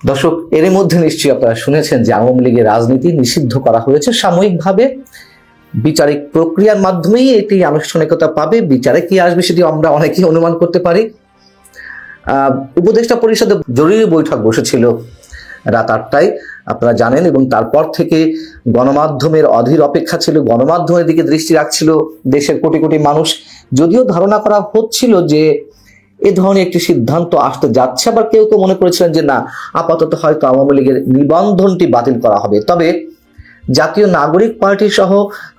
দর্শক, এর মধ্যে নিশ্চয়ই আপনারা শুনেছেন যে আওয়ামী লীগের রাজনীতি নিষিদ্ধ করা হয়েছে সাময়িকভাবে। বিচারিক প্রক্রিয়ার মাধ্যমেই এটি আনুষ্ঠানিকতা পাবে। বিচারে কি আসবে সেটি আমরা অনেকেই অনুমান করতে পারি। উপদেষ্টা পরিষদে জরুরি বৈঠক বসেছিল রাত 8টায়, আপনারা জানেন, এবং তারপর থেকে গণমাধ্যমের অধীর অপেক্ষা ছিল। গণমাধ্যমের দিকে দৃষ্টি রাখছিল দেশের কোটি কোটি মানুষ। যদিও ধারণা করা হচ্ছিল যে এ ধরনের একটি সিদ্ধান্ত আসতে যাচ্ছে, আবার কেউ কেউ মনে করেছিলেন যে না, আপাতত হয়তো আওয়ামী লীগের নিবন্ধনটি বাতিল করা হবে। তবে জাতীয় নাগরিক পার্টি সহ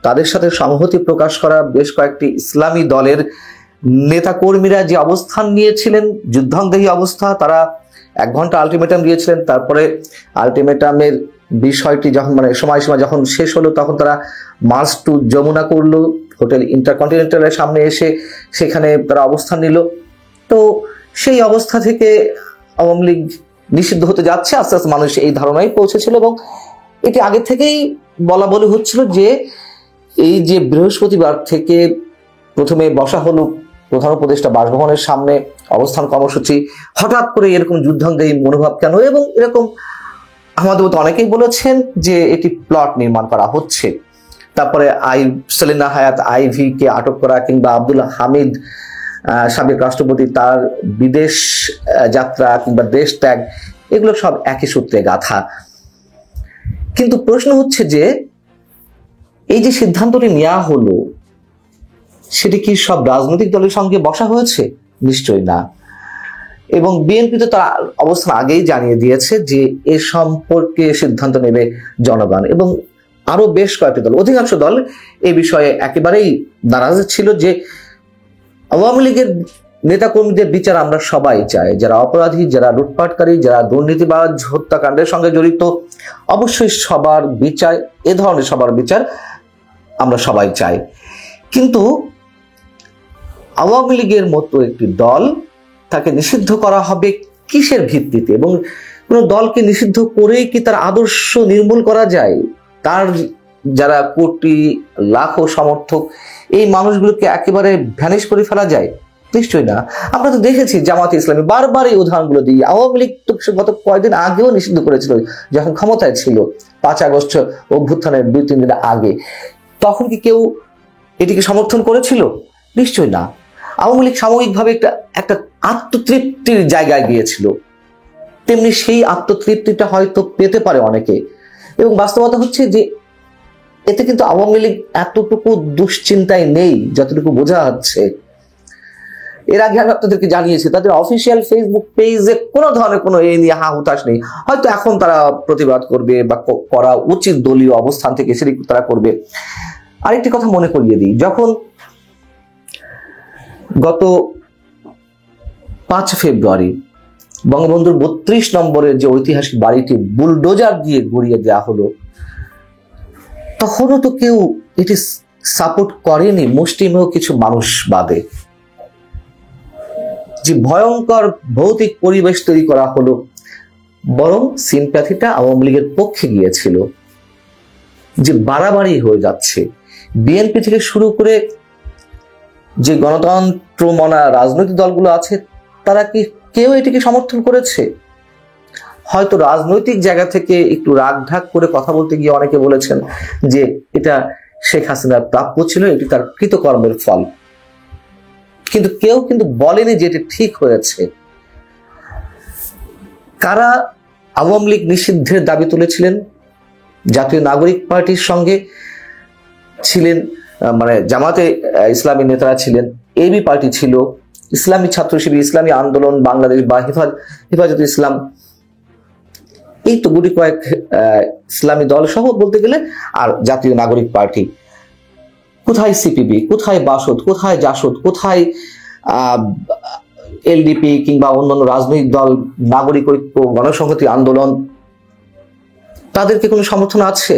তাদের সাথে সংহতি প্রকাশ করা বেশ কয়েকটি ইসলামী দলের নেতাকর্মীরা যে অবস্থান নিয়েছিলেন, যুদ্ধাঙ্গী অবস্থা, তারা 1 ঘন্টা আলটিমেটাম দিয়েছিলেন। তারপরে আলটিমেটামের বিষয়টি যখন সময়সীমা যখন শেষ হলো, তখন তারা মার্চ টু যমুনা করলো, হোটেল ইন্টারকন্টিনেন্টালের সামনে এসে সেখানে তারা অবস্থান নিল। তো সেই অবস্থা থেকে আওয়ামী লীগ নিষিদ্ধ হতে যাচ্ছে আস্তে আস্তে মানুষ এই ধারণায় পৌঁছেছিল, এবং এটি আগে থেকেই বলা বলি হচ্ছিল যে এই যে বৃহস্পতিবার থেকে প্রথমে বসা হলো প্রধান উপদেষ্টা বাসভবনের সামনে অবস্থান কর্মসূচি, হঠাৎ করে এরকম যুদ্ধাঙ্গী মনোভাব কেন? এবং এরকম আমাদের মতো অনেকেই বলেছেন যে এটি প্লট নির্মাণ করা হচ্ছে। তারপরে সেলিনা হায়াত আইভি কে আটক করা, কিংবা আব্দুল হামিদ সাবেক রাষ্ট্রপতি তার বিদেশ যাত্রা কিংবা দেশ ত্যাগ, এগুলো সব একই সূত্রে গাথা। কিন্তু প্রশ্ন হচ্ছে যে এই যে সিদ্ধান্তটি নেওয়া হলো, সেটি কি সব রাজনৈতিক দলের সঙ্গে বসা হয়েছে? নিশ্চয়ই না। এবং বিএনপি তো তার অবস্থান আগেই জানিয়ে দিয়েছে যে এ সম্পর্কে সিদ্ধান্ত নেবে জনগণ, এবং আরো বেশ কয়েকটি দল, অধিকাংশ দল এ বিষয়ে একেবারেই নারাজ ছিল যে আওয়ামী লীগের নেতাকর্মীদের বিচার আমরা সবাই চাই। যারা অপরাধী, যারা লুটপাটকারী, যারা দুর্নীতিবাজ, হত্যাকাণ্ডের সঙ্গে জড়িত, অবশ্যই সবার বিচার, এ ধরনের সবার বিচার আমরা সবাই চাই। কিন্তু আওয়ামী লীগের মতো একটি দল, তাকে নিষিদ্ধ করা হবে কিসের ভিত্তিতে? এবং কোন দলকে নিষিদ্ধ করেই কি তার আদর্শ নির্মূল করা যায়? তার যারা কোটি লাখো সমর্থক, এই মানুষগুলোকে একেবারে ভ্যানিশ করে ফেলা যায়? নিশ্চয়ই না। আমরা তো দেখেছি জামাতে ইসলামী বারবার এই উদাহরণগুলো দিই। আওয়ামী লীগ তো গত কয়েকদিন আগেও নিষিদ্ধ করেছিল যখন ক্ষমতায় ছিল, 5 আগস্ট অভ্যুত্থানের 2-3 দিন আগে। তখন কি কেউ এটিকে সমর্থন করেছিল? নিশ্চয়ই না। আওয়ামী লীগ সাময়িকভাবে একটা আত্মতৃপ্তির জায়গায় গিয়েছিল, তেমনি সেই আত্মতৃপ্তিটা হয়তো পেতে পারে অনেকে। এবং বাস্তবতা হচ্ছে যে এতে কিন্তু আওয়ামী লীগ এতটুকু দুশ্চিন্তায় নেই যতটুকু বোঝা যাচ্ছে। এর আগে আমি আপনাদেরকে জানিয়েছি তাদের অফিসিয়াল ফেসবুক পেজে কোনো ধরনের কোনো এই নিয়ে হা হুতাশ নেই। হয়তো এখন তারা প্রতিবাদ করবে বা করা উচিত দলীয় অবস্থান থেকে সেটি তারা করবে। আরেকটি কথা মনে করিয়ে দিই, যখন গত 5 ফেব্রুয়ারি বঙ্গবন্ধুর 32 নম্বরের যে ঐতিহাসিক বাড়িটি বুলডোজার দিয়ে গুড়িয়ে দেওয়া হলো, তখনও তো কেউ এটি সাপোর্ট করেনি, মুষ্টিমেয় কিছু মানুষ বাদে। যে ভয়ঙ্কর ভৌতিক পরিবেশ তৈরি করা হলো, বরং সিম্প্যাথিটা আওয়ামী লীগের পক্ষে গিয়েছিল। যে বাড়াবাড়ি হয়ে যাচ্ছে, বিএনপি থেকে শুরু করে যে গণতন্ত্র মনা রাজনৈতিক দলগুলো আছে, তারা কি কেউ এটিকে সমর্থন করেছে? হয়তো রাজনৈতিক জায়গা থেকে একটু রাগ ঢাক করে কথা বলতে গিয়ে অনেকে বলেছেন যে এটা শেখ হাসিনার প্রাপ্য ছিল, এটি তার কৃতকর্মের ফল। কিন্তু কেউ কিন্তু বলেনি যে এটি ঠিক হয়েছে। কারা আওয়ামী লীগ নিষিদ্ধের দাবি তুলেছিলেন? জাতীয় নাগরিক পার্টির সঙ্গে ছিলেন, জামাতে ইসলামী নেতারা ছিলেন, এবি পার্টি ছিল, ইসলামী ছাত্র শিবির, ইসলামী আন্দোলন বাংলাদেশ বা হেফাজত ইসলাম, এই তো গুটি কয়েক ইসলামী দল সহ বলতে গেলে, আর জাতীয় নাগরিক পার্টি। কোথায় সিপিবি, কোথায় বাসদ, কোথায় জাসদ, কোথায় এলডিপি কিংবা অন্যান্য রাজনৈতিক দল, নাগরিক ঐক্য, গণসংহতি আন্দোলন, তাদেরকে কোনো সমর্থন আছে?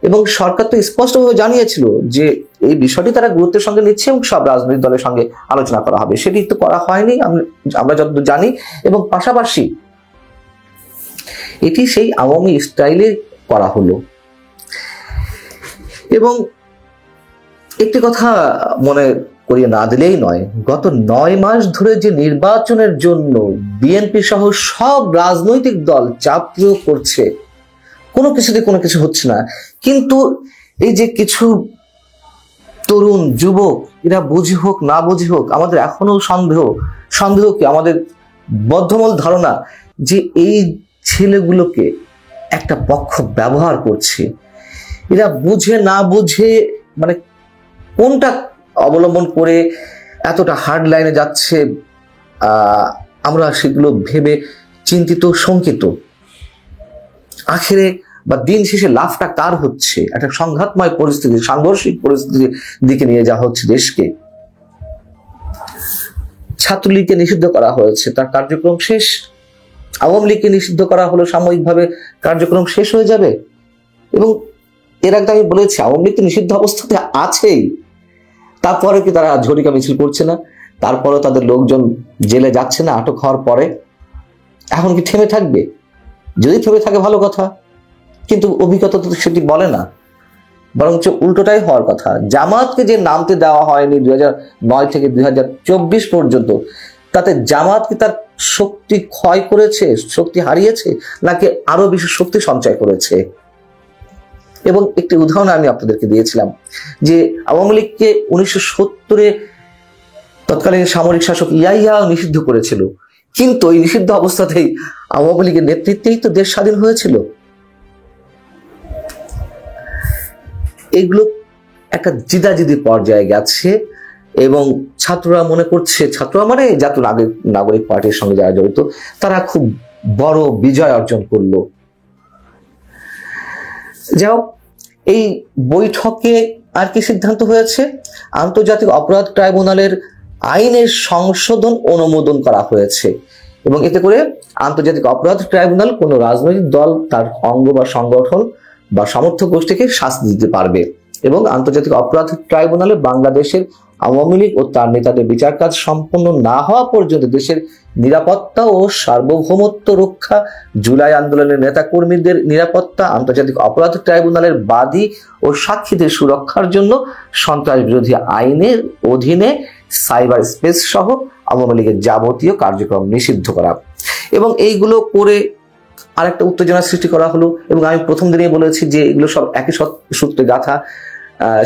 এবং সরকার তো স্পষ্টভাবে জানিয়েছিল যে এই বিষয়টি তারা গুরুত্বের সঙ্গে নিচ্ছে এবং সব রাজনৈতিক দলের সঙ্গে আলোচনা করা হবে। সেটি তো করা হয়নি আমরা যতদূর জানি। এবং পাশাপাশি এটি সেই আওয়ামী স্টাইলে করা হলো। এবং একটি কথা মনে করিয়ে না দিলেই নয়, গত 9 মাস ধরে যে নির্বাচনের জন্য বিএনপি সহ সব রাজনৈতিক দল চাপ প্রয়োগ করছে, কোনো কিছুতে কোনো কিছু হচ্ছে না। কিন্তু এই যে কিছু তরুণ যুবক, এরা বুঝি হোক না বুঝি হোক, আমাদের এখনো সন্দেহ কি আমাদের বদ্ধমূল ধারণা যে এই ছেলেগুলোকে একটা পক্ষ ব্যবহার করছে। এরা বুঝে না বুঝে মানে কোনটা অবলম্বন করে এতটা হার্ড লাইনে যাচ্ছে, আমরা সেগুলো ভেবে চিন্তিত শঙ্কিত। আখেরে বা দিন শেষে লাভটা কার হচ্ছে? একটা সংঘাতময় পরিস্থিতি, সাংঘর্ষিক পরিস্থিতির দিকে নিয়ে যাওয়া হচ্ছে দেশকে। ছাত্রলীগকে নিষিদ্ধ করা হয়েছে, তার কার্যক্রম শেষ। আওয়ামী লীগকে নিষিদ্ধ করা হলো, সাময়িকভাবে কার্যক্রম শেষ হয়ে যাবে। এবং এর আগে আমি বলেছি আওয়ামী লীগ তো নিষিদ্ধ অবস্থাতে আছেই, তারপরে কি তারা ঝটিকা মিছিল করছে না? তারপরেও তাদের লোকজন জেলে যাচ্ছে না আটক হওয়ার পরে? এখন কি থেমে থাকবে? যদি থেমে থাকে ভালো কথা, কিন্তু অভিজ্ঞতা তো সেটি বলে না, বরঞ্চ উল্টোটাই হওয়ার কথা। জামাতকে যে নামতে দেওয়া হয়নি 2009 থেকে 2024 পর্যন্ত, তাতে জামাত কি তার শক্তি ক্ষয় করেছে, শক্তি হারিয়েছে, নাকি আরো বেশি শক্তি সঞ্চয় করেছে? এবং একটি উদাহরণ আমি আপনাদেরকে দিয়েছিলাম যে আওয়ামী লীগকে 1970-এ তৎকালীন সামরিক শাসক ইয়াহিয়া নিষিদ্ধ করেছিল, কিন্তু এই নিষিদ্ধ অবস্থাতেই আওয়ামী লীগের নেতৃত্বেই তো দেশ স্বাধীন হয়েছিল। এগুলো একটা জিদাজিদি পর্যায়ে গেছে এবং ছাত্ররা মনে করছে, ছাত্ররা মানে জাতীয় নাগরিক পার্টির সঙ্গে যারা জড়িত, তারা খুব বড় বিজয় অর্জন করলো। যাও, এই বৈঠকে আর কি সিদ্ধান্ত হয়েছে? আন্তর্জাতিক অপরাধ ট্রাইব্যুনালের আইনের সংশোধন অনুমোদন করা হয়েছে এবং এতে করে আন্তর্জাতিক অপরাধ ট্রাইব্যুনাল কোনো রাজনৈতিক দল, তার অঙ্গ বা সংগঠন বা সমর্থক গোষ্ঠীকে শাস্তি দিতে পারবে এবং আন্তর্জাতিক অপরাধ ট্রাইব্যুনালে বাংলাদেশের আওয়ামী লীগ ও তার নেতাদের বিচার কাজ সম্পন্ন না হওয়া পর্যন্ত দেশের নিরাপত্তা ও সার্বভৌমত্ব রক্ষা, জুলাই আন্দোলনের নেতা কর্মীদের নিরাপত্তা, আন্তর্জাতিক অপরাধ ট্রাইব্যুনালের বাদী ও সাক্ষীদের সুরক্ষার জন্য সন্ত্রাস বিরোধী আইনের অধীনে সাইবার স্পেস সহ আওয়ামী লীগের যাবতীয় কার্যক্রম নিষিদ্ধ করা। এবং এইগুলো করে আরেকটা উত্তেজনা সৃষ্টি করা হলো। এবং আমি প্রথম দিনেই বলেছি যে এগুলো সব একই সূত্রে গাথা।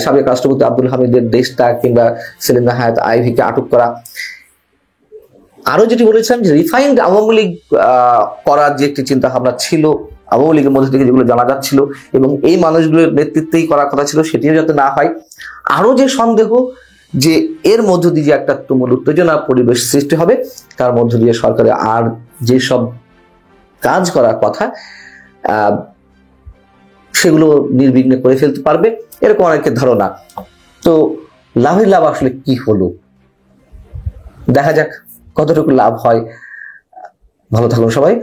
সাবেক রাষ্ট্রপতি আব্দুল হামিদের দেশত্যাগ কিংবা সেলিনা হায়াত আইভীকে আটক করা। আরো যেটি বলেছিলাম যে রিফাইন্ড আওয়ামী লীগ করার যে একটি চিন্তা ভাবনা ছিল আওয়ামী লীগের মধ্যে থেকে, যেগুলো জানা যাচ্ছিল এবং এই মানুষগুলোর নেতৃত্বেই করার কথা ছিল, সেটিও যাতে না হয়। আরো যে সন্দেহ যে এর মধ্য দিয়ে একটা তুমুল উত্তেজনা পরিবেশ সৃষ্টি হবে, তার মধ্য দিয়ে সরকারের আর যেসব কাজ করার কথা সেগুলো নির্বিঘ্নে করে ফেলতে পারবে, এরকম অনেকের ধারণা। তো লাভের লাভ আসলে কি হলো দেখা যাক কতটুকু লাভ হয়। ভালো থাকুন সবাই।